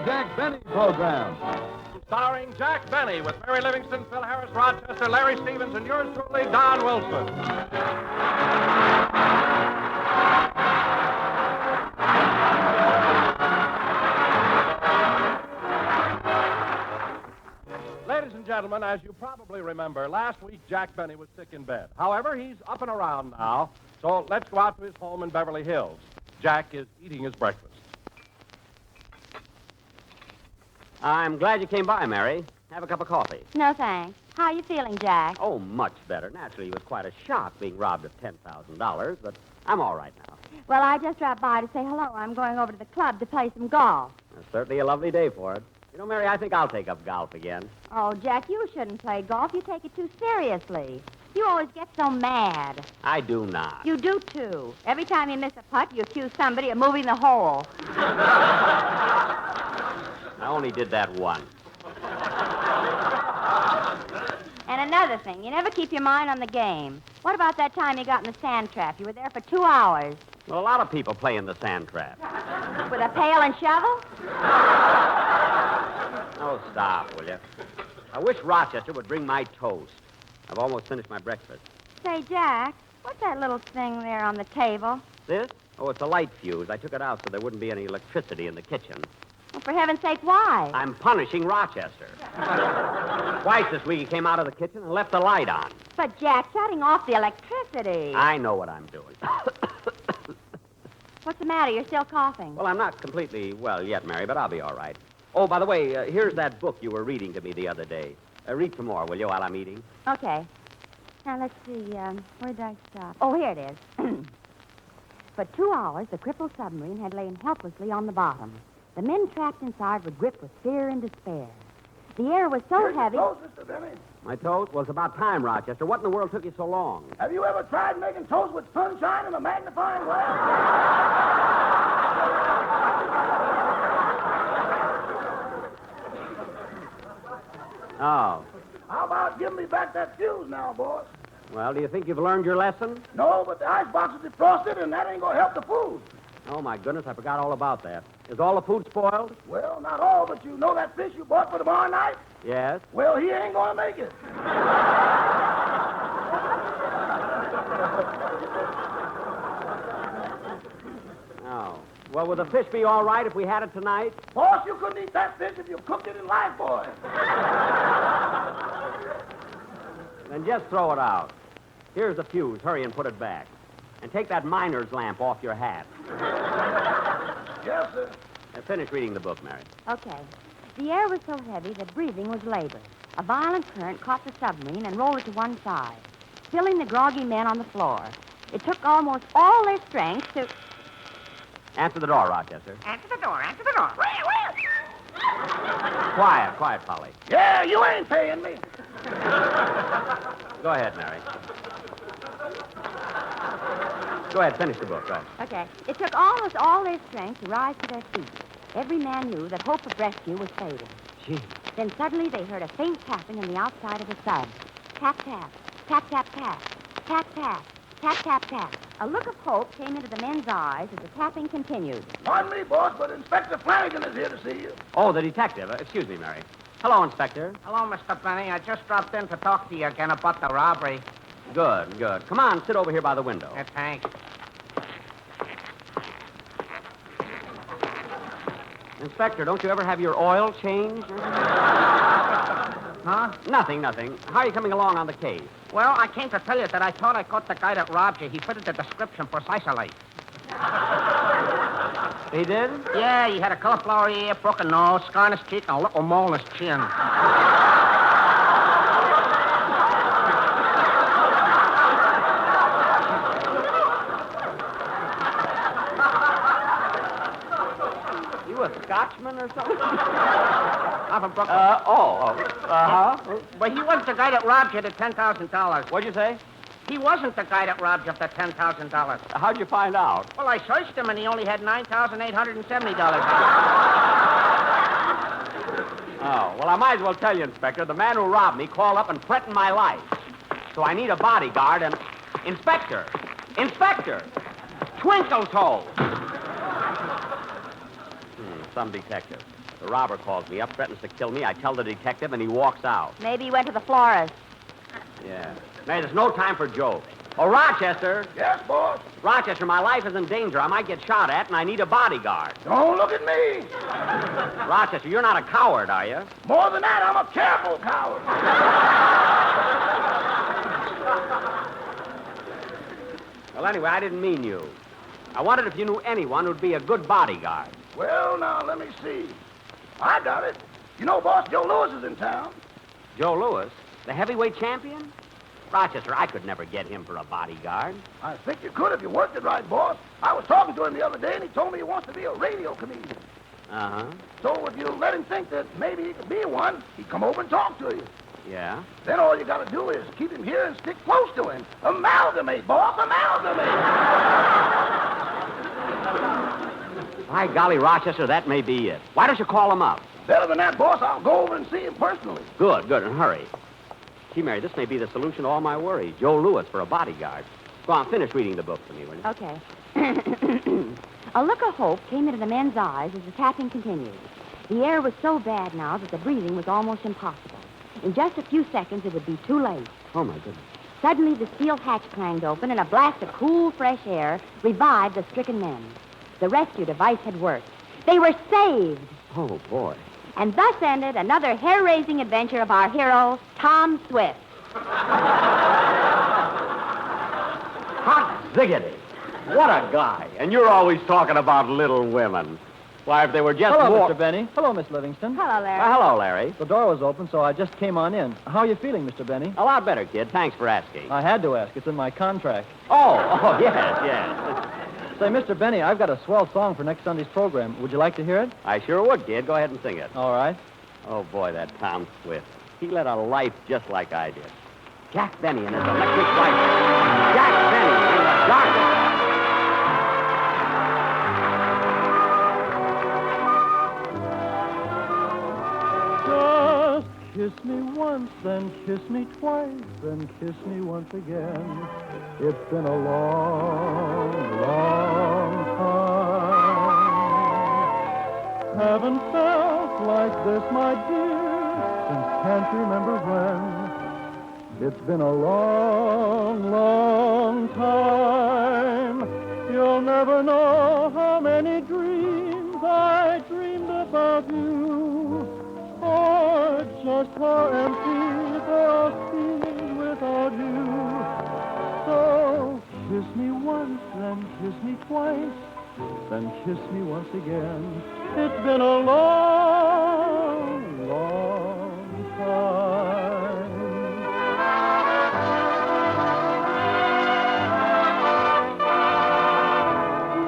Jack Benny program. Starring Jack Benny with Mary Livingston, Phil Harris, Rochester, Larry Stevens, and yours truly, Don Wilson. Ladies and gentlemen, as you probably remember, last week Jack Benny was sick in bed. However, he's up and around now, so let's go out to his home in Beverly Hills. Jack is eating his breakfast. I'm glad you came by, Mary. Have a cup of coffee. No, thanks. How are you feeling, Jack? Oh, much better. Naturally, it was quite a shock being robbed of $10,000, but I'm all right now. Well, I just dropped by to say hello. I'm going over to the club to play some golf. It's certainly a lovely day for it. You know, Mary, I think I'll take up golf again. Oh, Jack, you shouldn't play golf. You take it too seriously. You always get so mad. I do not. You do, too. Every time you miss a putt, you accuse somebody of moving the hole. I only did that once. And another thing, you never keep your mind on the game. What about that time you got in the sand trap? You were there for 2 hours. Well, a lot of people play in the sand trap. With a pail and shovel? Oh, stop, will you? I wish Rochester would bring my toast. I've almost finished my breakfast. Say, Jack, what's that little thing there on the table? This? Oh, it's a light fuse. I took it out so there wouldn't be any electricity in the kitchen. Well, for heaven's sake, why? I'm punishing Rochester. Twice this week he came out of the kitchen and left the light on. But, Jack, shutting off the electricity. I know what I'm doing. What's the matter? You're still coughing. Well, I'm not completely well yet, Mary, but I'll be all right. Oh, by the way, here's that book you were reading to me the other day. Read some more, will you, while I'm eating? Okay. Now, let's see. Where did I stop? Oh, here it is. For 2 hours, the crippled submarine had lain helplessly on the bottom. The men trapped inside were gripped with fear and despair. The air was so heavy... Toast, Mr. Benny. My toast? Well, it's about time, Rochester. What in the world took you so long? Have you ever tried making toast with sunshine and a magnifying glass? Oh. How about giving me back that fuse now, boss? Well, do you think you've learned your lesson? No, but the icebox is defrosted, and that ain't going to help the food. Oh, my goodness, I forgot all about that. Is all the food spoiled? Well, not all, but you know that fish you bought for tomorrow night? Yes. Well, he ain't going to make it. Oh. Well, would the fish be all right if we had it tonight? Boss, you couldn't eat that fish if you cooked it in life, boy. Then just throw it out. Here's the fuse. Hurry and put it back. And take that miner's lamp off your hat. Yes, sir. Finish reading the book, Mary. Okay. The air was so heavy that breathing was labor. A violent current caught the submarine and rolled it to one side, spilling the groggy men on the floor. It took almost all their strength to... Answer the door, Rochester. Answer the door, answer the door. Quiet, quiet, Polly. Yeah, you ain't paying me. Go ahead, Mary. Go ahead, finish the book. Go ahead. Okay. It took almost all their strength to rise to their feet. Every man knew that hope of rescue was fading. Gee. Then suddenly they heard a faint tapping on the outside of the sub. Tap, tap. Tap, tap, tap. Tap, tap. Tap, tap, tap. A look of hope came into the men's eyes as the tapping continued. Pardon me, boss, but Inspector Flanagan is here to see you. Oh, the detective. Excuse me, Mary. Hello, Inspector. Hello, Mr. Benny. I just dropped in to talk to you again about the robbery. Good, good. Come on, sit over here by the window. Thanks. Inspector, don't you ever have your oil changed? Huh? Nothing. How are you coming along on the case? Well, I came to tell you that I thought I caught the guy that robbed you. He fitted the description precisely. He did? Yeah, he had a cauliflower ear, broken nose, scar on his cheek, and a little mole on his chin. You a Scotchman or something? I'm from Brooklyn. But he wasn't the guy that robbed you the $10,000. What'd you say? He wasn't the guy that robbed you of the $10,000. How'd you find out? Well, I searched him, and he only had $9,870. Oh, well, I might as well tell you, Inspector. The man who robbed me called up and threatened my life. So I need a bodyguard and... Inspector! Twinkle toes! Some detective. The robber calls me up, threatens to kill me. I tell the detective, and he walks out. Maybe he went to the florist. Yeah. Mary, there's no time for jokes. Oh, Rochester. Yes, boss. Rochester, my life is in danger. I might get shot at, and I need a bodyguard. Don't look at me. Rochester, you're not a coward, are you? More than that, I'm a careful coward. Well, anyway, I didn't mean you. I wondered if you knew anyone who'd be a good bodyguard. Well, now, let me see. I got it. You know, boss, Joe Lewis is in town. Joe Lewis, the heavyweight champion? Rochester, I could never get him for a bodyguard. I think you could if you worked it right, boss. I was talking to him the other day, and he told me he wants to be a radio comedian. Uh-huh. So if you let him think that maybe he could be one, he'd come over and talk to you. Yeah? Then all you got to do is keep him here and stick close to him. Amalgamate, boss, amalgamate. By golly, Rochester, that may be it. Why don't you call him up? Better than that, boss, I'll go over and see him personally. Good, and hurry. Gee, Mary, this may be the solution to all my worries. Joe Lewis for a bodyguard. Go on, finish reading the book for me, will you? Okay. A look of hope came into the men's eyes as the tapping continued. The air was so bad now that the breathing was almost impossible. In just a few seconds, it would be too late. Oh, my goodness. Suddenly, the steel hatch clanged open, and a blast of cool, fresh air revived the stricken men. The rescue device had worked. They were saved. Oh, boy. And thus ended another hair-raising adventure of our hero, Tom Swift. Hot ziggity. What a guy. And you're always talking about little women. Why, if they were just Hello, more... Mr. Benny. Hello, Miss Livingston. Hello, Larry. Hello, Larry. The door was open, so I just came on in. How are you feeling, Mr. Benny? A lot better, kid. Thanks for asking. I had to ask. It's in my contract. Oh, yes. Say, Mr. Benny, I've got a swell song for next Sunday's program. Would you like to hear it? I sure would, kid. Go ahead and sing it. All right. Oh, boy, that Tom Swift. He led a life just like I did. Jack Benny and his electric rifle. Jack Benny in the darkest... Just kiss me once, then kiss me twice, then kiss me once again. It's been a long, long time. Haven't felt like this, my dear, since can't remember when. It's been a long, long time. You'll never know how many dreams I dreamed about you. Or just how empty they all seem without you. So kiss me once, then kiss me twice, then kiss me once again. It's been a long, long time.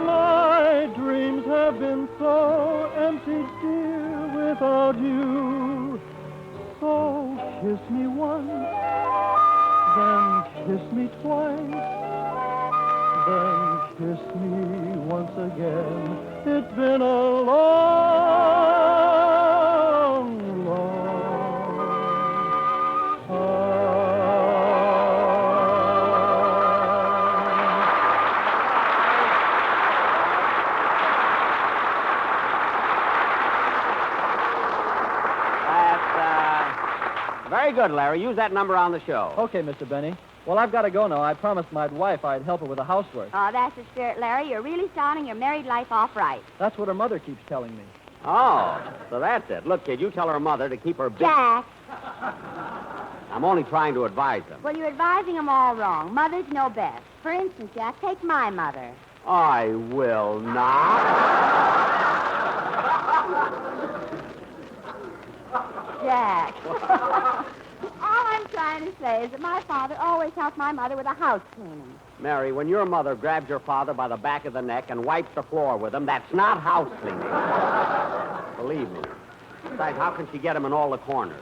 My dreams have been so empty, dear, without you. So kiss me once, then kiss me twice, then kiss me once again. It's been a long, long time. Very good, Larry. Use that number on the show. Okay, Mr. Benny. Well, I've got to go now. I promised my wife I'd help her with the housework. Oh, that's the spirit, Larry. You're really starting your married life off right. That's what her mother keeps telling me. Oh, so that's it. Look, kid, you tell her mother to keep her busy. Jack. I'm only trying to advise them. Well, you're advising them all wrong. Mothers know best. For instance, Jack, take my mother. I will not. Jack. All I'm trying to say is that my father always helped my mother with the house cleaning. Mary, when your mother grabs your father by the back of the neck and wipes the floor with him, that's not house cleaning. Believe me. Besides, how can she get him in all the corners?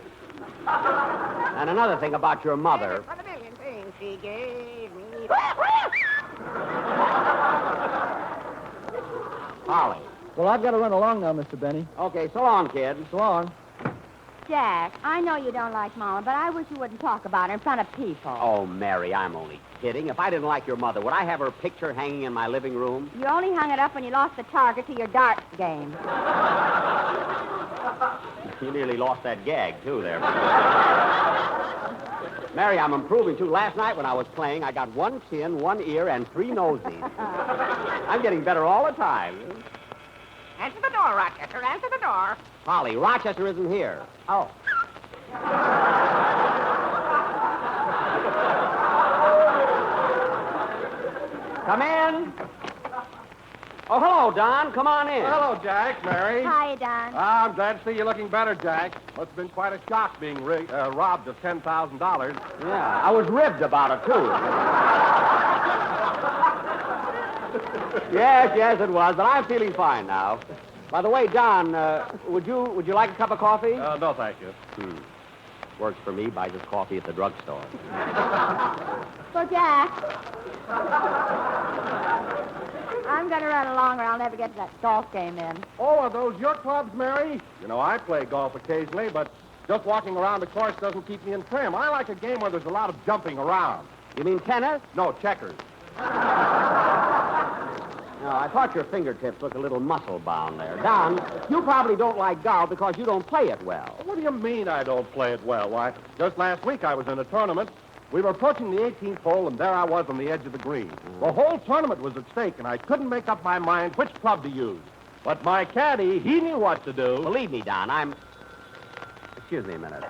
And another thing about your mother... For the million things she gave me. Polly. Well, I've got to run along now, Mr. Benny. Okay, so long, kid. So long. Jack, I know you don't like Mama, but I wish you wouldn't talk about her in front of people. Oh, Mary, I'm only kidding. If I didn't like your mother, would I have her picture hanging in my living room? You only hung it up when you lost the target to your darts game. You nearly lost that gag, too, there. Mary, I'm improving, too. Last night when I was playing, I got one chin, one ear, and 3 noses. I'm getting better all the time. Answer the door, Rochester. Answer the door. Polly, Rochester isn't here. Oh. Come in. Oh, hello, Don. Come on in. Hello, Jack, Mary. Hi, Don. I'm glad to see you looking better, Jack. Must have been quite a shock being robbed of $10,000. Yeah, I was ribbed about it, too. Yes, it was, but I'm feeling fine now. By the way, Don, would you like a cup of coffee? No, thank you. Works for me. Buys his coffee at the drugstore. Well, Jack, I'm going to run along or I'll never get to that golf game in. Oh, are those your clubs, Mary? You know, I play golf occasionally, but just walking around the course doesn't keep me in trim. I like a game where there's a lot of jumping around. You mean tennis? No, checkers. No, I thought your fingertips looked a little muscle-bound there. Don, you probably don't like golf because you don't play it well. What do you mean I don't play it well? Why, just last week I was in a tournament. We were approaching the 18th hole, and there I was on the edge of the green. The whole tournament was at stake, and I couldn't make up my mind which club to use. But my caddy, he knew what to do. Believe me, Don, Excuse me a minute.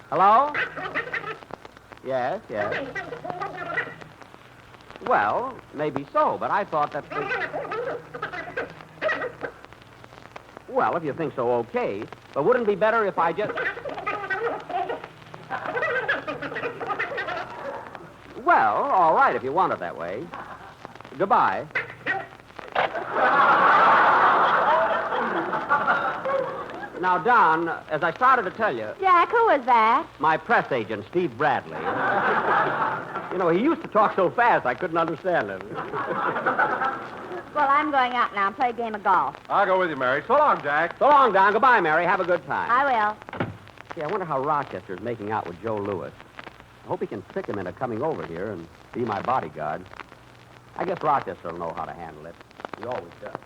Hello? Yes. Well, maybe so, but I thought that... Well, if you think so, okay. But wouldn't it be better if I just... Well, all right, if you want it that way. Goodbye. Now, Don, as I started to tell you... Jack, who is that? My press agent, Steve Bradley. You know, he used to talk so fast I couldn't understand him. Well, I'm going out now and play a game of golf. I'll go with you, Mary. So long, Jack. So long, Don. Goodbye, Mary. Have a good time. I will. Gee, I wonder how Rochester's making out with Joe Lewis. I hope he can trick him into coming over here and be my bodyguard. I guess Rochester will know how to handle it. He always does.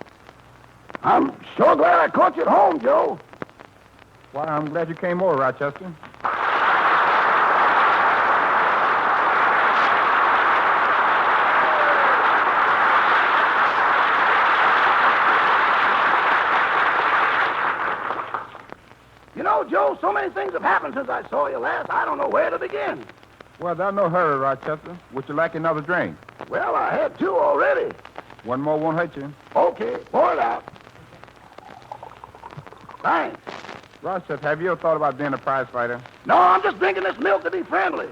I'm sure glad I caught you at home, Joe. Why, I'm glad you came over, Rochester. You know, Joe, so many things have happened since I saw you last, I don't know where to begin. Well, there's no hurry, Rochester. Would you like another drink? Well, I had 2 already. One more won't hurt you. Okay, pour it out. Thanks. Rochester, have you ever thought about being a prize fighter? No, I'm just drinking this milk to be friendly.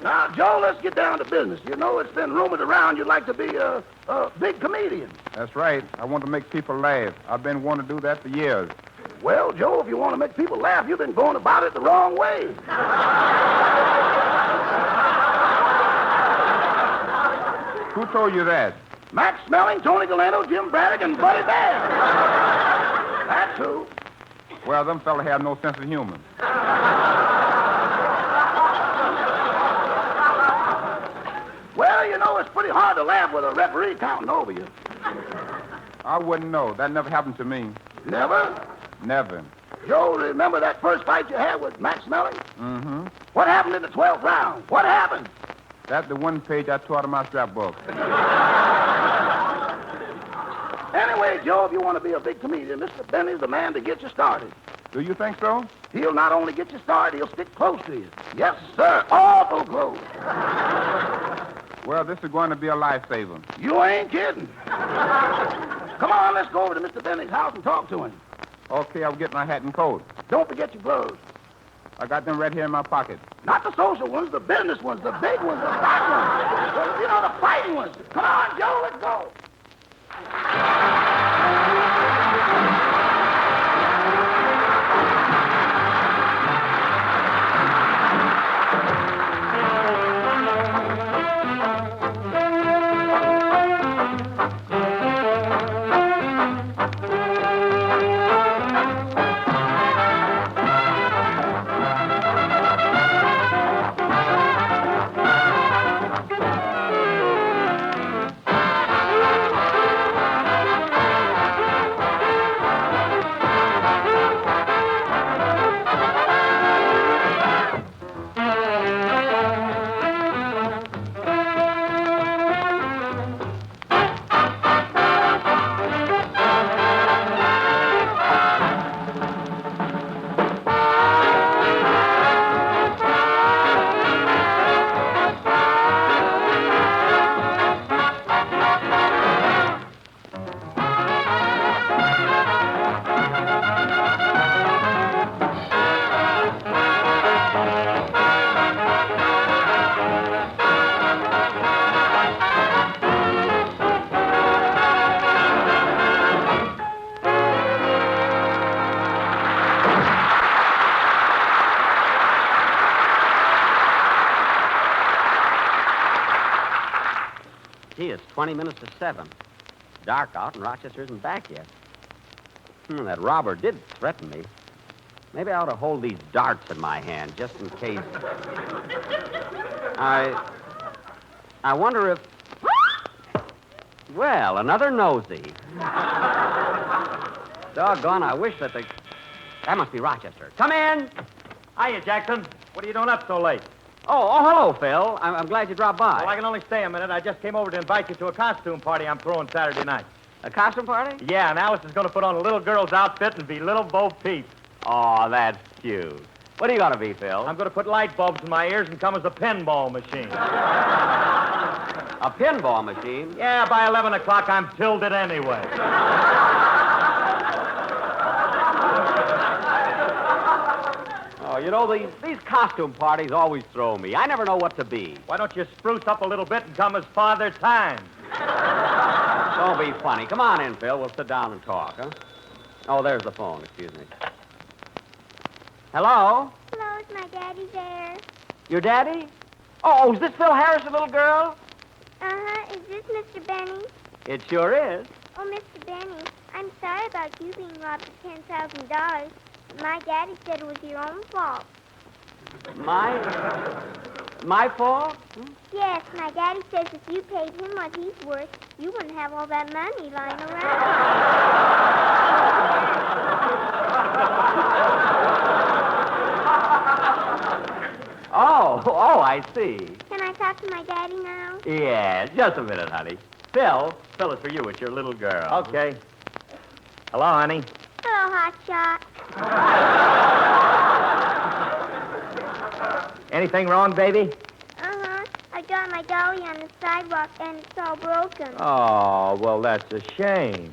Now, Joe, let's get down to business. You know, it's been rumored around you'd like to be a big comedian. That's right. I want to make people laugh. I've been wanting to do that for years. Well, Joe, if you want to make people laugh, you've been going about it the wrong way. Who told you that? Max Smelling, Tony Galeno, Jim Braddock, and Buddy Bear. That's who. Well, them fellas have no sense of humor. Well, you know, it's pretty hard to laugh with a referee counting over you. I wouldn't know. That never happened to me. Never? Never. Joe, remember that first fight you had with Max Smelling? Mm-hmm. What happened in the 12th round? What happened? That's the one page I tore out of my scrapbook. Anyway, Joe, if you want to be a big comedian, Mr. Benny's the man to get you started. Do you think so? He'll not only get you started, he'll stick close to you. Yes, sir, awful close. Well, this is going to be a lifesaver. You ain't kidding. Come on, let's go over to Mr. Benny's house and talk to him. Okay, I'll get my hat and coat. Don't forget your gloves. I got them right here in my pocket. Not the social ones, the business ones, the big ones, the fat ones. You know, the fighting ones. Come on, Joe, let's go. gee, it's 20 minutes to 7. Dark out, and Rochester isn't back yet. That robber did threaten me. Maybe I ought to hold these darts in my hand, just in case. I wonder if... Well, another nosy. Doggone, I wish that the... That must be Rochester. Come in! Hiya, Jackson. What are you doing up so late? Oh, hello, Phil. I'm glad you dropped by. Well, I can only stay a minute. I just came over to invite you to a costume party I'm throwing Saturday night. A costume party? Yeah, and Alice is going to put on a little girl's outfit and be little Bo Peep. Oh, that's cute. What are you going to be, Phil? I'm going to put light bulbs in my ears and come as a pinball machine. A pinball machine? Yeah, by 11 o'clock, I'm tilted anyway. Oh, you know, these costume parties always throw me. I never know what to be. Why don't you spruce up a little bit and come as Father Time? Don't be funny. Come on in, Phil. We'll sit down and talk, huh? Oh, there's the phone. Excuse me. Hello? Hello, is my daddy there? Your daddy? Oh, is this Phil Harris, the little girl? Uh-huh. Is this Mr. Benny? It sure is. Oh, Mr. Benny, I'm sorry about you being robbed of $10,000. My daddy said it was your own fault. My fault? Yes, my daddy says if you paid him what he's worth, you wouldn't have all that money lying around. Oh, I see. Can I talk to my daddy now? Yeah, just a minute, honey. Phil is for you. It's your little girl. Okay. Hello, honey. Hello, hotshot. Anything wrong, baby? Uh-huh. I got my dolly on the sidewalk, and it's all broken. Oh, well, that's a shame.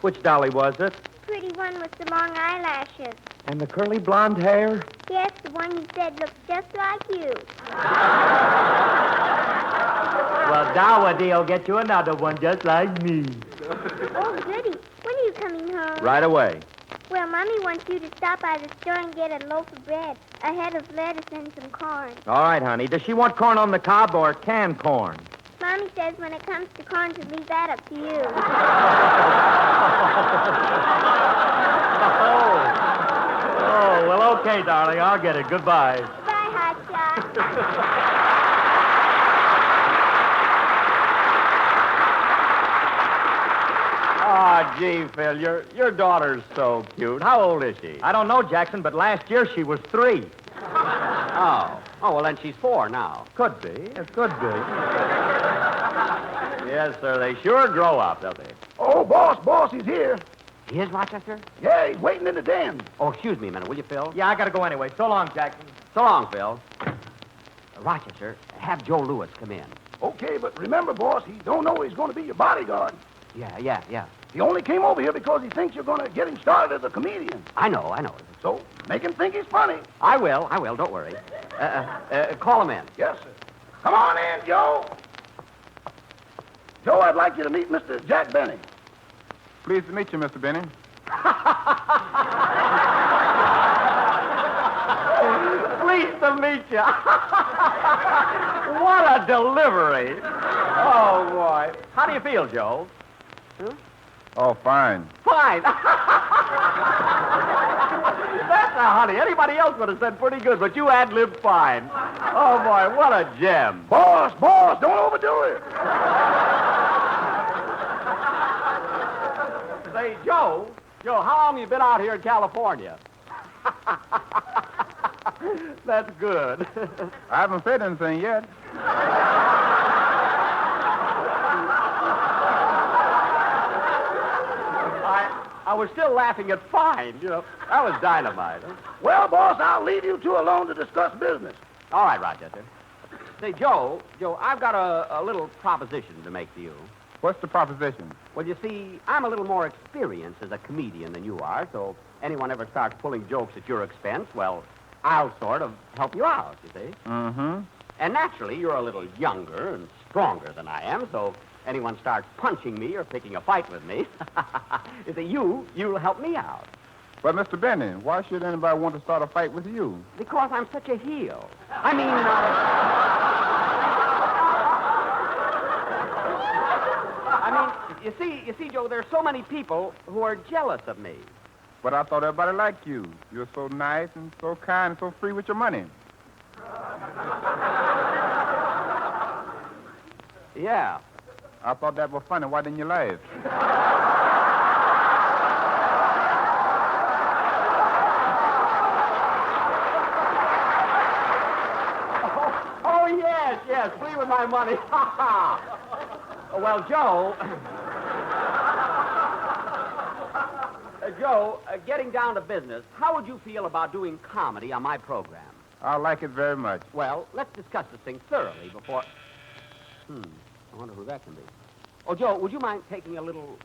Which dolly was it? Pretty one with the long eyelashes. And the curly blonde hair? Yes, the one you said looks just like you. Well, Dawadi will get you another one just like me. Oh, goody. When are you coming home? Right away. Well, Mommy wants you to stop by the store and get a loaf of bread, a head of lettuce, and some corn. All right, honey. Does she want corn on the cob or canned corn? Mommy says when it comes to corn to leave that up to you. Oh, well, okay, darling. I'll get it. Goodbye. Bye, hotshot. Oh, gee, Phil, your daughter's so cute. How old is she? I don't know, Jackson, but last year she was 3. Oh, well, then she's 4 now. Could be. It could be. Yes, sir, they sure grow up, don't they? Oh, boss, he's here. He is, Rochester? Yeah, he's waiting in the den. Oh, excuse me a minute, will you, Phil? Yeah, I gotta go anyway. So long, Jackson. So long, Phil. Rochester, have Joe Lewis come in. Okay, but remember, boss, he don't know he's going to be your bodyguard. Yeah. He only came over here because he thinks you're going to get him started as a comedian. I know. So make him think he's funny. I will, don't worry. Call him in. Yes, sir. Come on in, Joe. Joe, I'd like you to meet Mr. Jack Benny. Pleased to meet you, Mr. Benny. Pleased to meet you. What a delivery. Oh, boy. How do you feel, Joe? Oh, fine. Fine. That's a honey. Anybody else would have said pretty good, but you ad-libbed fine. Oh, boy, what a gem. Boss, don't overdo it. Say, Joe, how long you been out here in California? That's good. I haven't said anything yet. I was still laughing at fine, That was dynamite. Huh? Well, boss, I'll leave you two alone to discuss business. All right, Rochester. Say, Joe, I've got a little proposition to make to you. What's the proposition? Well, you see, I'm a little more experienced as a comedian than you are, so if anyone ever starts pulling jokes at your expense, well, I'll sort of help you out, you see. Mm-hmm. And naturally, you're a little younger and stronger than I am, so if anyone starts punching me or picking a fight with me, you see, you'll help me out. But, Mr. Benny, why should anybody want to start a fight with you? Because I'm such a heel. I mean, Well, you see, Joe, there's so many people who are jealous of me. But I thought everybody liked you. You're so nice and so kind and so free with your money. Yeah. I thought that was funny. Why didn't you laugh? Oh, yes, free with my money. Well, Joe... Joe, getting down to business, how would you feel about doing comedy on my program? I like it very much. Well, let's discuss this thing thoroughly before... I wonder who that can be. Oh, Joe, would you mind taking a little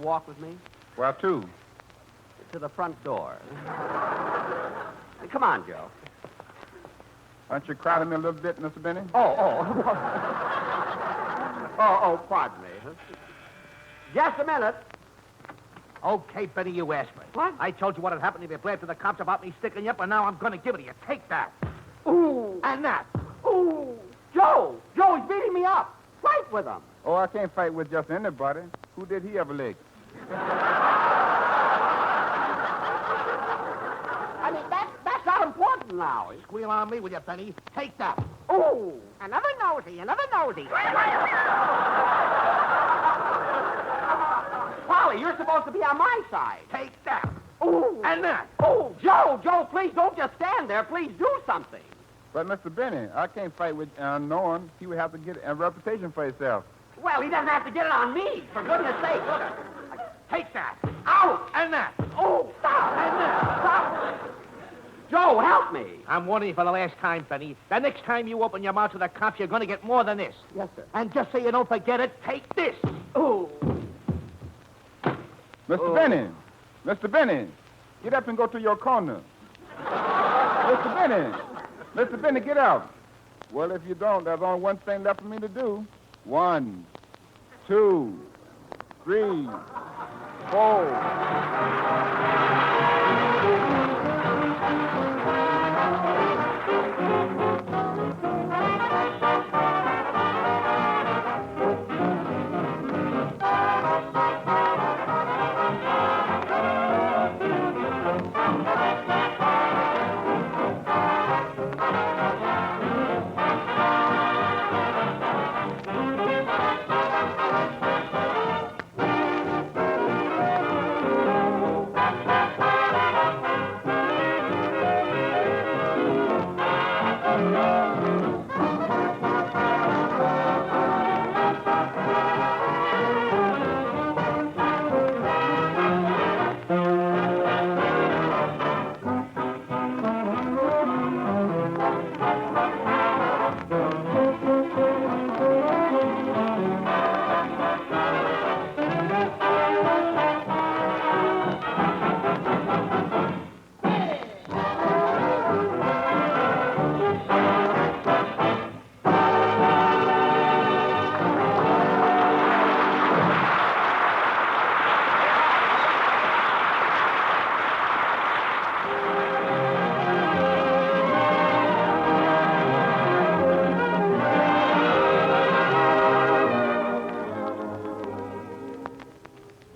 walk with me? Where to? To the front door. Come on, Joe. Aren't you crowding me a little bit, Mr. Benny? Oh, pardon me. Just a minute. Okay, Benny, you asked me. What? I told you what had happened if you blamed to the cops about me sticking you up, and now I'm going to give it to you. Take that. Ooh. And that. Ooh. Joe, he's beating me up. Fight with him. Oh, I can't fight with just anybody. Who did he ever lick? I mean, that's not important now. Squeal on me, will you, Benny? Take that. Ooh. Another nosy. Polly, you're supposed to be on my side. Take that. Ooh. And that. Oh, Joe, please don't just stand there. Please do something. But, Mr. Benny, I can't fight with unknown. He would have to get a reputation for himself. Well, he doesn't have to get it on me, for goodness sake. Look. Take that. Out. And that. Oh, stop. And that. Stop. Joe, help me. I'm warning you for the last time, Benny. The next time you open your mouth to the cops, you're going to get more than this. Yes, sir. And just so you don't forget it, take this. Ooh. Mr. Benny, get up and go to your corner. Mr. Benny, get out. Well, if you don't, there's only one thing left for me to do. 1, 2, 3, 4.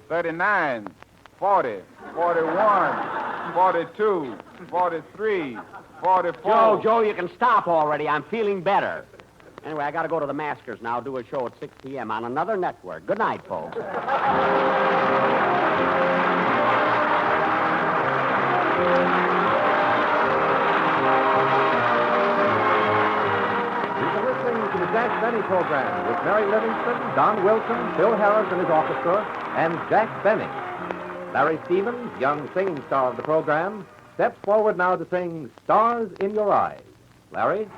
$39, $40, $41, $42, $43, $44. Joe, you can stop already. I'm feeling better. Anyway, I got to go to the Maskers now, do a show at 6 p.m. on another network. Good night, folks. You've been listening to the Jack Benny program with Mary Livingston, Don Wilson, Bill Harris and his orchestra, and Jack Benny. Larry Stevens, young singing star of the program, steps forward now to sing Stars in Your Eyes. Larry?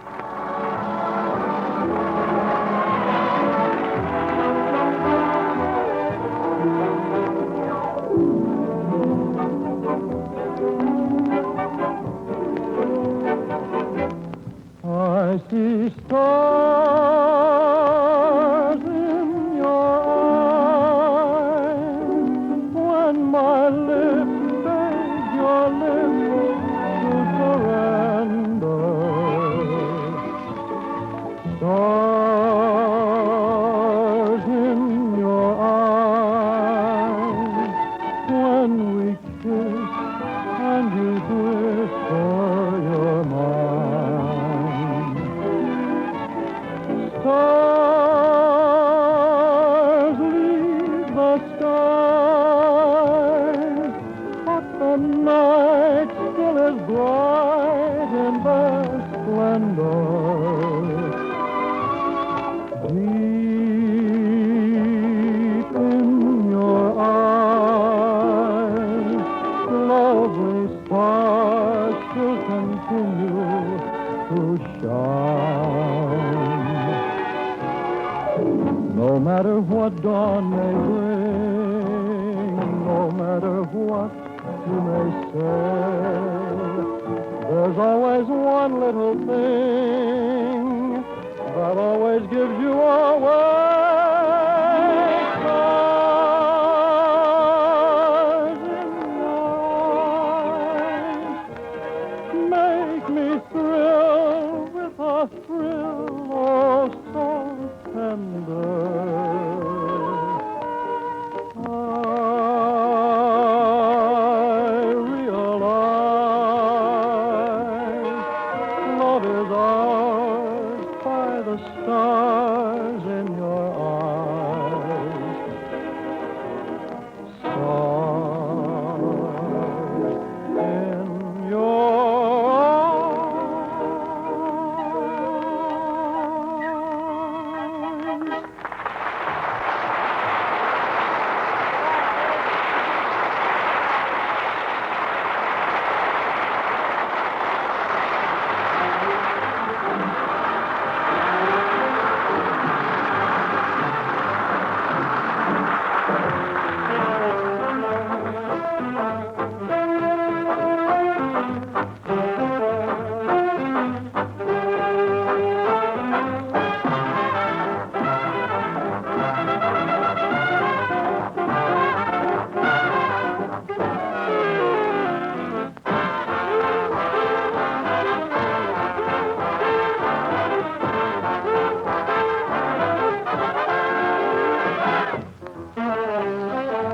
I see stars in your eyes when my lips beg your lips to surrender. Stars in your eyes. to shine. No matter what dawn may bring, no matter what you may say, there's always one little thing that always gives you away. Stars in night make me thrill with a thrill oh so tender. I realize love is ours by the stars in your eyes. Stars in your eyes.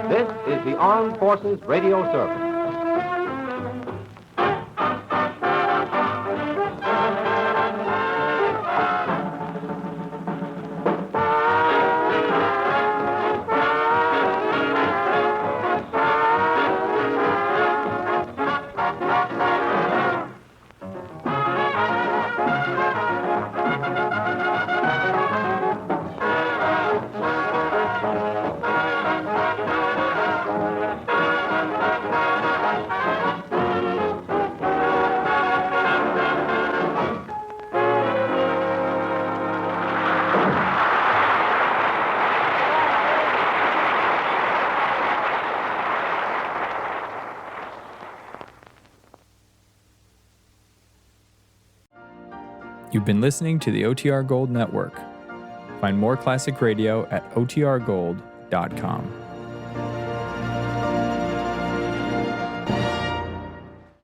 This is the Armed Forces Radio Service. You've been listening to the OTR Gold Network. Find more classic radio at otrgold.com.